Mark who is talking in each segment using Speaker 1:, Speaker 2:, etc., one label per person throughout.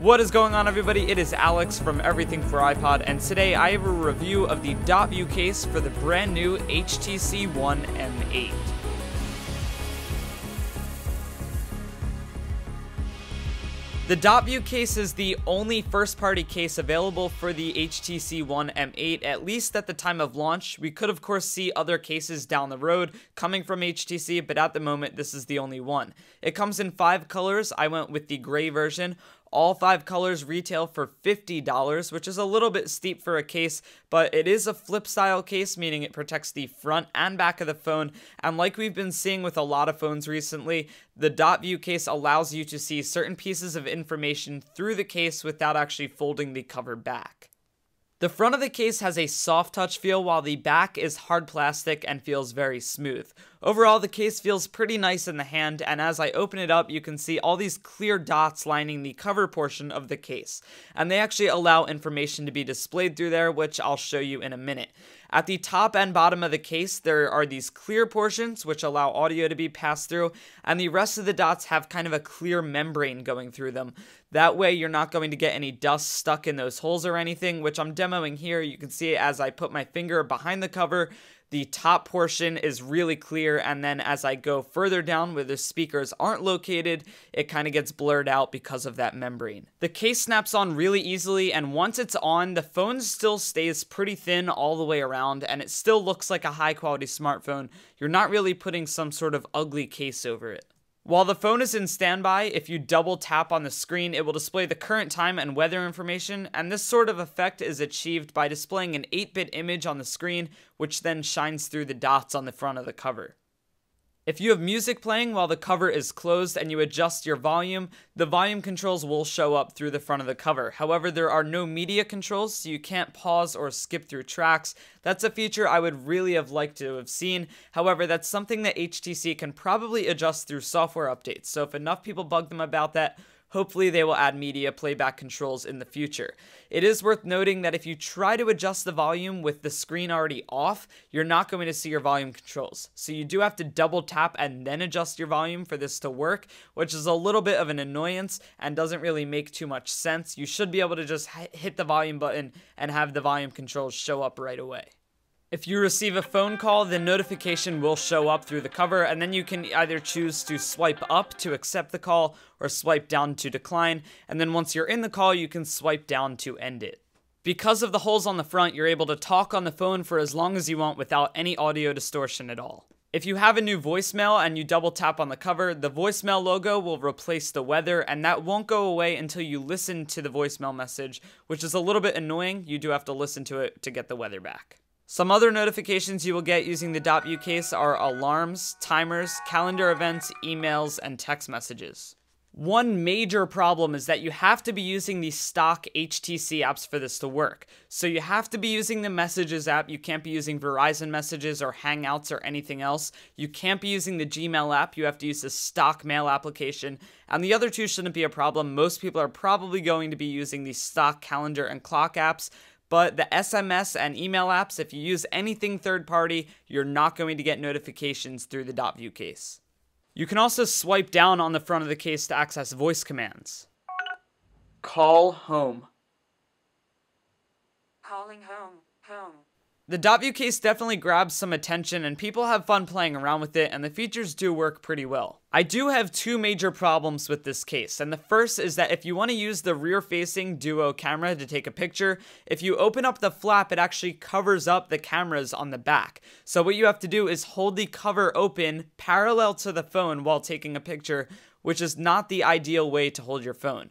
Speaker 1: What is going on, everybody? It is Alex from Everything for iPod, and today I have a review of the Dot View case for the brand new HTC One M8. The Dot View case is the only first-party case available for the HTC One M8, at least at the time of launch. We could, of course, see other cases down the road coming from HTC, but at the moment, this is the only one. It comes in 5 colors. I went with the gray version. All 5 colors retail for $50, which is a little bit steep for a case, but it is a flip style case, meaning it protects the front and back of the phone. And like we've been seeing with a lot of phones recently, the Dot View case allows you to see certain pieces of information through the case without actually folding the cover back. The front of the case has a soft touch feel, while the back is hard plastic and feels very smooth. Overall, the case feels pretty nice in the hand, and as I open it up, you can see all these clear dots lining the cover portion of the case. And they actually allow information to be displayed through there, which I'll show you in a minute. At the top and bottom of the case, there are these clear portions, which allow audio to be passed through, and the rest of the dots have kind of a clear membrane going through them. That way, you're not going to get any dust stuck in those holes or anything, which I'm demoing here. You can see as I put my finger behind the cover, the top portion is really clear, and then as I go further down where the speakers aren't located, it kind of gets blurred out because of that membrane. The case snaps on really easily, and once it's on, the phone still stays pretty thin all the way around, and it still looks like a high-quality smartphone. You're not really putting some sort of ugly case over it. While the phone is in standby, if you double tap on the screen, it will display the current time and weather information, and this sort of effect is achieved by displaying an 8-bit image on the screen, which then shines through the dots on the front of the cover. If you have music playing while the cover is closed and you adjust your volume, the volume controls will show up through the front of the cover. However, there are no media controls, so you can't pause or skip through tracks. That's a feature I would really have liked to have seen. However, that's something that HTC can probably adjust through software updates. So if enough people bug them about that, hopefully they will add media playback controls in the future. It is worth noting that if you try to adjust the volume with the screen already off, you're not going to see your volume controls. So you do have to double tap and then adjust your volume for this to work, which is a little bit of an annoyance and doesn't really make too much sense. You should be able to just hit the volume button and have the volume controls show up right away. If you receive a phone call, the notification will show up through the cover, and then you can either choose to swipe up to accept the call or swipe down to decline, and then once you're in the call, you can swipe down to end it. Because of the holes on the front, you're able to talk on the phone for as long as you want without any audio distortion at all. If you have a new voicemail and you double tap on the cover, the voicemail logo will replace the weather, and that won't go away until you listen to the voicemail message, which is a little bit annoying. You do have to listen to it to get the weather back. Some other notifications you will get using the Dot View case are alarms, timers, calendar events, emails, and text messages. One major problem is that you have to be using the stock HTC apps for this to work. So you have to be using the Messages app. You can't be using Verizon Messages or Hangouts or anything else. You can't be using the Gmail app. You have to use the stock mail application. And the other two shouldn't be a problem. Most people are probably going to be using the stock calendar and clock apps. But the SMS and email apps, if you use anything third-party, you're not going to get notifications through the Dot View case. You can also swipe down on the front of the case to access voice commands. Call home.
Speaker 2: Calling home, home.
Speaker 1: The Dot View case definitely grabs some attention, and people have fun playing around with it, and the features do work pretty well. I do have 2 major problems with this case, and the first is that if you want to use the rear-facing Duo camera to take a picture, if you open up the flap, it actually covers up the cameras on the back. So what you have to do is hold the cover open parallel to the phone while taking a picture, which is not the ideal way to hold your phone.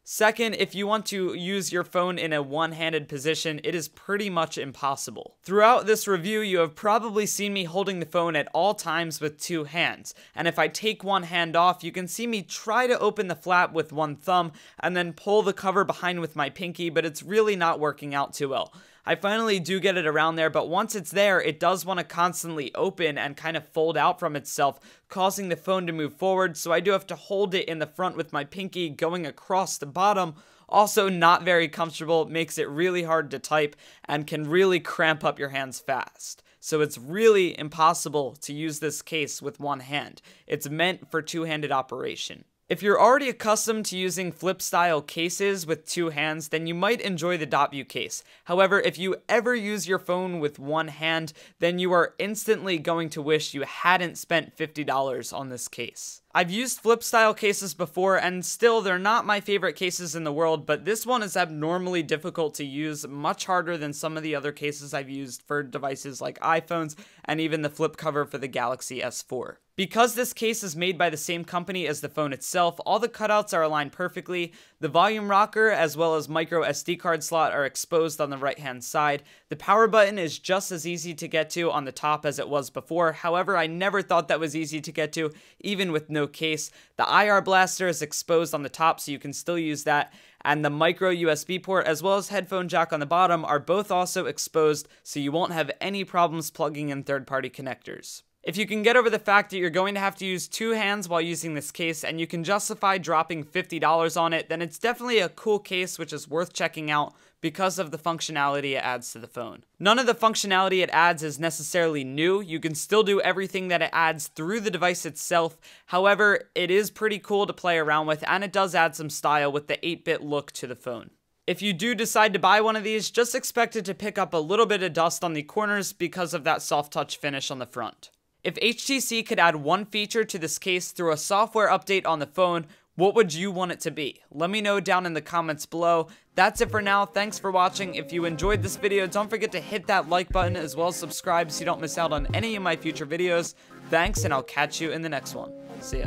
Speaker 1: Second, if you want to use your phone in a one-handed position, it is pretty much impossible. Throughout this review, you have probably seen me holding the phone at all times with 2 hands, and if I take one hand off, you can see me try to open the flap with one thumb and then pull the cover behind with my pinky, but it's really not working out too well. I finally do get it around there, but once it's there, it does want to constantly open and kind of fold out from itself, causing the phone to move forward, so I do have to hold it in the front with my pinky going across the bottom. Also not very comfortable, makes it really hard to type, and can really cramp up your hands fast. So it's really impossible to use this case with one hand. It's meant for two-handed operation. If you're already accustomed to using flip style cases with two hands, then you might enjoy the dot view case. However, if you ever use your phone with one hand, then you are instantly going to wish you hadn't spent $50 on this case. I've used flip style cases before, and still they're not my favorite cases in the world, but this one is abnormally difficult to use, much harder than some of the other cases I've used for devices like iPhones and even the flip cover for the Galaxy S4. Because this case is made by the same company as the phone itself, all the cutouts are aligned perfectly, the volume rocker as well as micro SD card slot are exposed on the right hand side, the power button is just as easy to get to on the top as it was before. However, I never thought that was easy to get to, even with no case. The IR blaster is exposed on the top, so you can still use that, and the micro USB port as well as headphone jack on the bottom are both also exposed, so you won't have any problems plugging in third-party connectors. If you can get over the fact that you're going to have to use two hands while using this case and you can justify dropping $50 on it, then it's definitely a cool case which is worth checking out because of the functionality it adds to the phone. None of the functionality it adds is necessarily new. You can still do everything that it adds through the device itself. However, it is pretty cool to play around with, and it does add some style with the 8-bit look to the phone. If you do decide to buy one of these, just expect it to pick up a little bit of dust on the corners because of that soft touch finish on the front. If HTC could add one feature to this case through a software update on the phone, what would you want it to be? Let me know down in the comments below. That's it for now. Thanks for watching. If you enjoyed this video, don't forget to hit that like button as well as subscribe so you don't miss out on any of my future videos. Thanks, and I'll catch you in the next one. See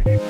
Speaker 1: ya.